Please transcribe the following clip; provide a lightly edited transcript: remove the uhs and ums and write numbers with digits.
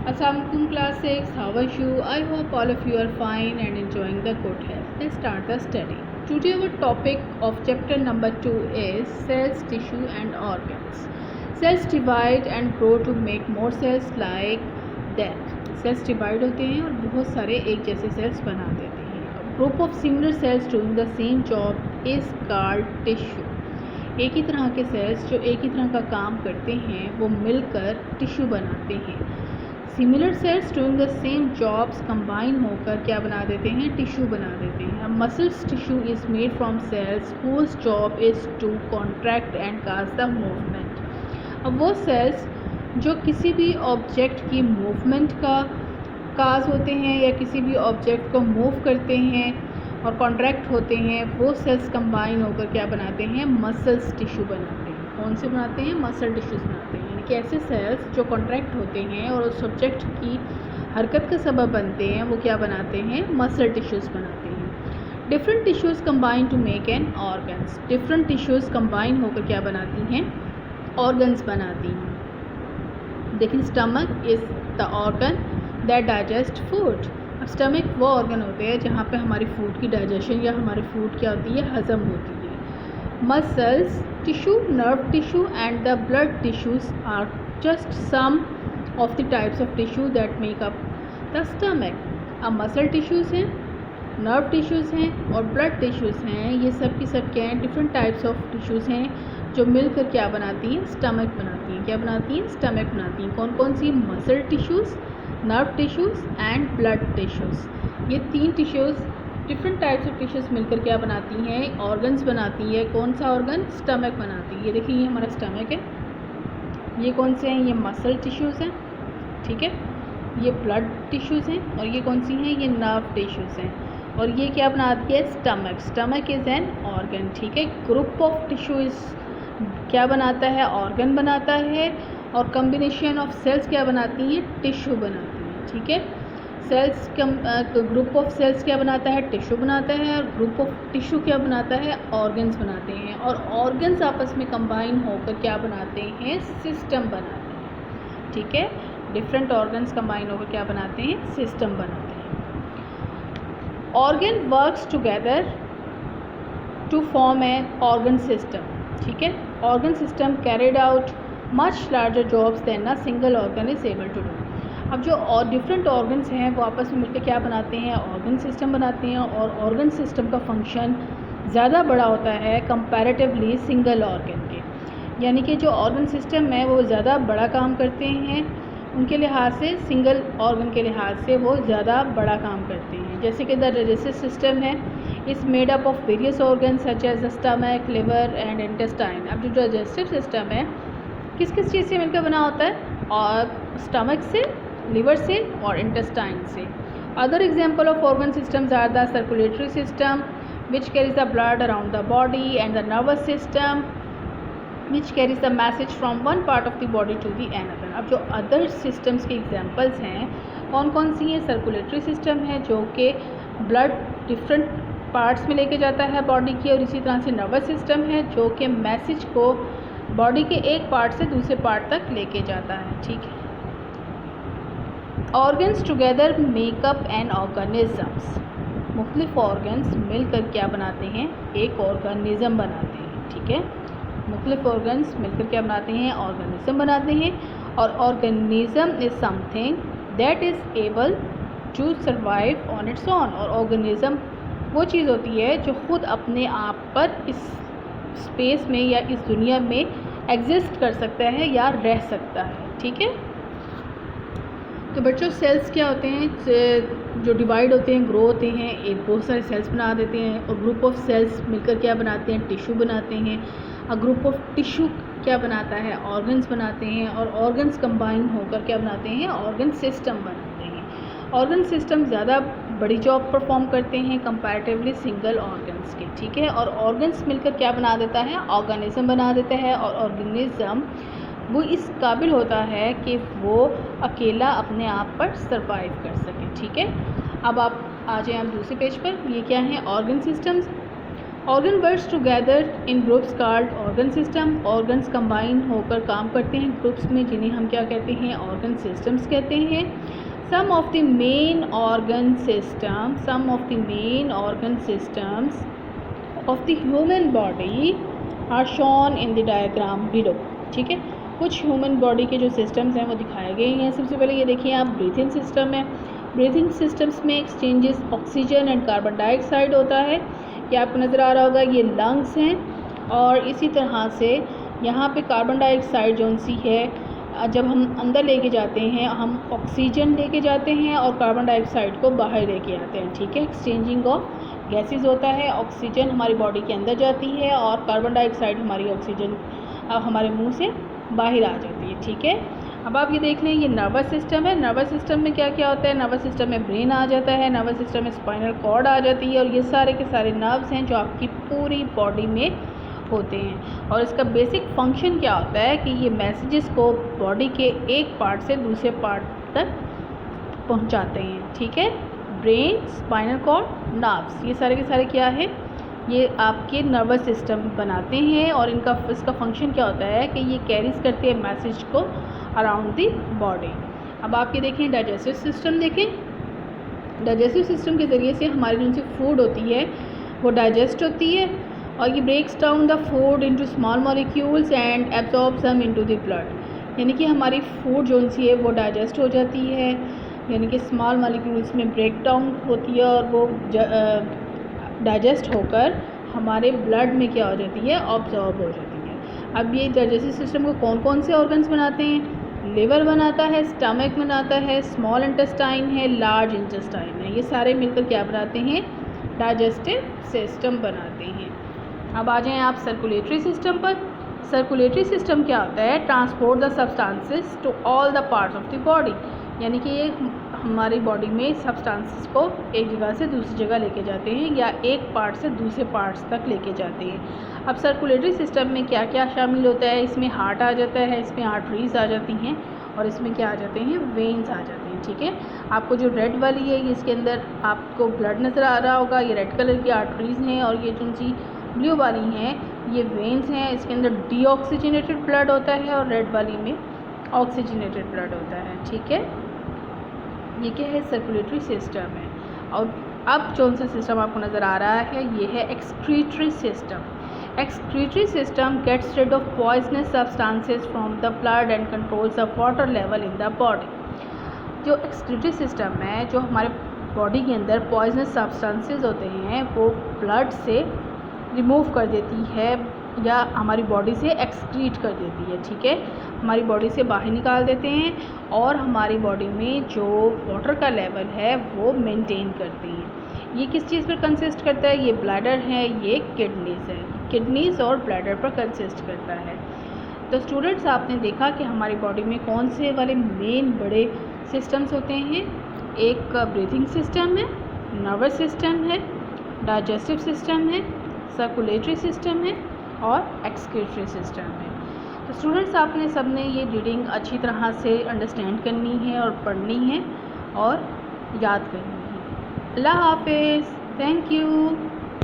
Assalamualaikum class 6. How are you? I hope all of you are fine and enjoying the good health. Let's start the study. Today our topic of chapter number 2 is cells, tissue and organs. Cells divide and grow to make more cells like that. Cells divide होते हैं और बहुत सारे एक जैसे cells बना देते हैं. A group of similar cells doing the same job is called tissue. एक ही तरह के सेल्स जो एक ही तरह का काम करते हैं वो मिलकर टिश्यू बनाते हैं. Similar cells doing the same jobs combine होकर क्या बना देते हैं, टिश्यू बना देते हैं. Muscles tissue is made from cells whose job is to contract and cause the movement. अब वो सेल्स जो किसी भी ऑब्जेक्ट की मूवमेंट का काज होते हैं या किसी भी ऑब्जेक्ट को मूव करते हैं और कॉन्ट्रैक्ट होते हैं, वो सेल्स कंबाइन होकर क्या बनाते हैं, मसल्स टिश्यू बनाते हैं. कौन से बनाते हैं, मसल टिश्यूज़ बनाते हैं. यानी कि ऐसे सेल्स जो कॉन्ट्रैक्ट होते हैं और उस सब्जेक्ट की हरकत का सबब बनते हैं, वो क्या बनाते हैं, मसल टिश्यूज़ बनाते हैं. Different tissues combine to make an organs. Different tissues combine होकर क्या बनाती हैं, ऑर्गन्स बनाती हैं. देखिए, stomach is the organ that digest food. अब स्टमक वो ऑर्गन होते हैं जहाँ पे हमारी फूड की डाइजेशन या हमारी फूड क्या होती है, हज़म होती है. Muscles, tissue, nerve tissue and the blood tissues are just some of the types of tissue that make up the stomach. अब मसल टिश्यूज़ हैं, नर्व टिश्यूज़ हैं और ब्लड टिश्यूज़ हैं. ये सब की सब क्या हैं, डिफरेंट टाइप्स ऑफ टिश्यूज़ हैं जो मिलकर क्या बनाती हैं, स्टमक बनाती हैं. क्या बनाती हैं, स्टमक बनाती हैं. कौन कौन सी, muscle tissues, nerve tissues and blood tissues. ये तीन tissues, different types of tissues मिलकर क्या बनाती हैं, ऑर्गन्स बनाती है. कौन सा ऑर्गन, स्टमक बनाती है. ये देखिए, ये हमारा स्टमक है. ये कौन से हैं, ये मसल टिश्यूज़ हैं, ठीक है. ये ब्लड टिश्यूज़ हैं और ये कौन सी हैं, ये नर्व टिश्यूज़ हैं. और ये क्या बनाती है, stomach. Stomach is an organ, ठीक है. ग्रुप ऑफ टिश्यूज़ क्या बनाता है, ऑर्गन बनाता है. और कम्बिनेशन ऑफ सेल्स क्या बनाती हैं, टिश्यू बनाती हैं, ठीक है. सेल्स ग्रुप ऑफ सेल्स क्या बनाता है, टिश्यू बनाता है. और ग्रुप ऑफ टिश्यू क्या बनाता है, ऑर्गन्स बनाते हैं. और ऑर्गन्स आपस में कंबाइन होकर क्या बनाते हैं, सिस्टम बनाते हैं, ठीक है. डिफरेंट ऑर्गन्स कंबाइन होकर क्या बनाते हैं, सिस्टम बनाते हैं. Organ works together to form an organ system, ठीक है. Organ system carried out much larger jobs than a single organ is able to do. अब जो और डिफरेंट ऑर्गन्स हैं वो आपस में मिलकर क्या बनाते हैं, ऑर्गन सिस्टम बनाते हैं. और ऑर्गन सिस्टम का फंक्शन ज़्यादा बड़ा होता है कंपैरेटिवली सिंगल ऑर्गन के. यानी कि जो ऑर्गन सिस्टम है वो ज़्यादा बड़ा काम करते हैं उनके लिहाज से, सिंगल ऑर्गन के लिहाज से वो ज़्यादा बड़ा काम करते हैं. जैसे कि द डाइजेस्टिव सिस्टम है, is made up of various organ such as the stomach, liver and intestine. अब जो डाइजेस्टिव सिस्टम है किस किस चीज़ से मिलकर बना होता है, और स्टमक से, लिवर से और इंटेस्टाइन से. Other example of organ systems are the circulatory system which carries the blood around the body and the nervous system which carries the message from one part of the body to the another. अब जो other systems के examples हैं कौन कौन सी हैं, circulatory system है जो कि ब्लड डिफरेंट पार्ट्स में लेके जाता है बॉडी की. और इसी तरह से नर्वस सिस्टम है जो कि मैसेज को बॉडी के एक पार्ट से दूसरे पार्ट तक लेके जाता है, ठीक है. Organs together make up an organisms. मुख्तलिफ ऑर्गन्स मिलकर क्या बनाते हैं, एक ऑर्गेनिज़म बनाते हैं, ठीक है. मुख्तलिफ ऑर्गन्स मिलकर क्या बनाते हैं, ऑर्गेनिज़म बनाते हैं. और organism is something that is able to survive on its own. और ऑर्गेनिज़म वो चीज़ होती है जो ख़ुद अपने आप पर इस स्पेस में या इस दुनिया में एग्जिस्ट कर सकता है या रह सकता है, ठीक है. तो बच्चों, सेल्स क्या होते हैं, जो डिवाइड होते हैं, ग्रो होते हैं, एक बहुत सारे सेल्स बना देते हैं. और ग्रुप ऑफ सेल्स मिलकर क्या बनाते हैं, टिश्यू बनाते हैं. और ग्रुप ऑफ टिश्यू क्या बनाता है, ऑर्गन्स बनाते हैं. और ऑर्गन्स कंबाइन होकर क्या बनाते हैं, ऑर्गन सिस्टम बनाते हैं. ऑर्गन सिस्टम ज़्यादा बड़ी जॉब परफॉर्म करते हैं कंपैरेटिवली सिंगल ऑर्गन्स के, ठीक है. और ऑर्गन्स मिलकर क्या बना देता है, ऑर्गेनिज्म बना देता है. और ऑर्गेनिज्म वो इस काबिल होता है कि वो अकेला अपने आप पर सर्वाइव कर सके, ठीक है. अब आप आ जाएं आप दूसरे पेज पर. ये क्या है, organ systems. Organ works together in groups called organ system. Organs combine होकर काम करते हैं ग्रुप्स में, जिन्हें हम क्या कहते हैं, ऑर्गन सिस्टम्स कहते हैं। Some of the main organ systems of the human body are shown in the diagram below. ठीक है, कुछ ह्यूमन बॉडी के जो सिस्टम्स हैं वो दिखाए गए हैं। सबसे पहले ये देखिए आप, ब्रीथिंग सिस्टम है। ब्रीथिंग सिस्टम्स में exchanges oxygen and carbon dioxide होता है। ये आपको नज़र आ रहा होगा, ये लंग्स हैं। और इसी तरह से यहाँ पे कार्बन डाइऑक्साइड जो सी है, जब हम अंदर लेके जाते हैं हम ऑक्सीजन लेके जाते हैं और कार्बन डाइऑक्साइड को बाहर लेके आते हैं। ठीक है, एक्सचेंजिंग ऑफ गैसेस होता है। ऑक्सीजन हमारी बॉडी के अंदर जाती है और कार्बन डाइऑक्साइड हमारी ऑक्सीजन हमारे मुंह से बाहर आ जाती है। ठीक है, अब आप ये देख लें, ये नर्वस सिस्टम है। नर्वस सिस्टम में क्या क्या होता है, नर्वस सिस्टम में ब्रेन आ जाता है, नर्वस सिस्टम में स्पाइनल कॉर्ड आ जाती है, और ये सारे के सारे नर्व्स हैं जो आपकी पूरी बॉडी में होते हैं। और इसका बेसिक फंक्शन क्या होता है कि ये मैसेजेस को बॉडी के एक पार्ट से दूसरे पार्ट तक पहुंचाते हैं। ठीक है, ब्रेन, स्पाइनल कॉर्ड, नर्व्स, ये सारे के सारे क्या है, ये आपके नर्वस सिस्टम बनाते हैं। और इसका फंक्शन क्या होता है कि ये कैरीज करते हैं मैसेज को अराउंड दी बॉडी। अब आप ये देखें, डाइजेस्टिव सिस्टम देखें। डाइजेस्टिव सिस्टम के ज़रिए से हमारी जो सी फूड होती है वो डाइजेस्ट होती है, और ये breaks down the food into small molecules and absorb some into the blood. यानी कि हमारी फूड जो सी है वो डाइजेस्ट हो जाती है, यानी कि स्मॉल मॉलिक्यूल्स में ब्रेक डाउन होती है और वो डाइजेस्ट होकर हमारे ब्लड में क्या हो जाती है, ऑब्जॉर्ब हो जाती है। अब ये डाइजेस्टिव सिस्टम को कौन कौन से ऑर्गन्स बनाते हैं, लिवर बनाता है, स्टमक बनाता है, स्मॉल इंटेस्टाइन है, लार्ज इंटेस्टाइन है, ये सारे मिलकर क्या बनाते हैं, डाइजेस्टिव सिस्टम बनाते हैं। अब आ जाएं आप सर्कुलेटरी सिस्टम पर। सर्कुलेटरी सिस्टम क्या होता है, transport the substances to all the parts of the body. यानी कि ये हमारी बॉडी में सब्सटेंसेस को एक जगह से दूसरी जगह लेके जाते हैं, या एक पार्ट से दूसरे पार्ट्स तक लेके जाते हैं। अब सर्कुलेटरी सिस्टम में क्या क्या शामिल होता है, इसमें हार्ट आ जाता है, इसमें आर्टरीज आ जाती हैं, और इसमें क्या आ जाते हैं, वेन्स आ जाते हैं। ठीक है, आपको जो रेड वाली है इसके अंदर आपको ब्लड नज़र आ रहा होगा, ये रेड कलर की आर्टरीज हैं, और ये जो सी ब्लू वाली हैं ये वेन्स हैं। इसके अंदर डीऑक्सीजनेटेड ब्लड होता है और रेड वाली में ऑक्सीजनेटेड ब्लड होता है। ठीक है, ये क्या है, सर्कुलेटरी सिस्टम है। और अब कौन सा सिस्टम आपको नज़र आ रहा है, ये है excretory system. Excretory system gets rid of poisonous substances from the blood and controls the water level in the body. जो एक्सक्रीटरी सिस्टम है, जो हमारे बॉडी के अंदर पॉइजनस सब्सटेंसेस होते हैं वो ब्लड से रिमूव कर देती है या हमारी बॉडी से एक्सक्रीट कर देती है। ठीक है, हमारी बॉडी से बाहर निकाल देते हैं, और हमारी बॉडी में जो वाटर का लेवल है वो मेंटेन करती हैं। ये किस चीज़ पर कंसिस्ट करता है, ये ब्लैडर है, ये किडनीज़ है, किडनीज़ और ब्लैडर पर कंसिस्ट करता है। तो स्टूडेंट्स, आपने देखा कि हमारी बॉडी में कौन से वाले मेन बड़े सिस्टम्स होते हैं। एक ब्रीथिंग सिस्टम है, नर्वस सिस्टम है, डाइजेस्टिव सिस्टम है, सर्कुलेटरी सिस्टम है और एक्सक्रीटरी सिस्टम है। तो स्टूडेंट्स, आपने सबने ये रीडिंग अच्छी तरह से अंडरस्टैंड करनी है और पढ़नी है और याद करनी है। अल्लाह हाफिज़, थैंक यू।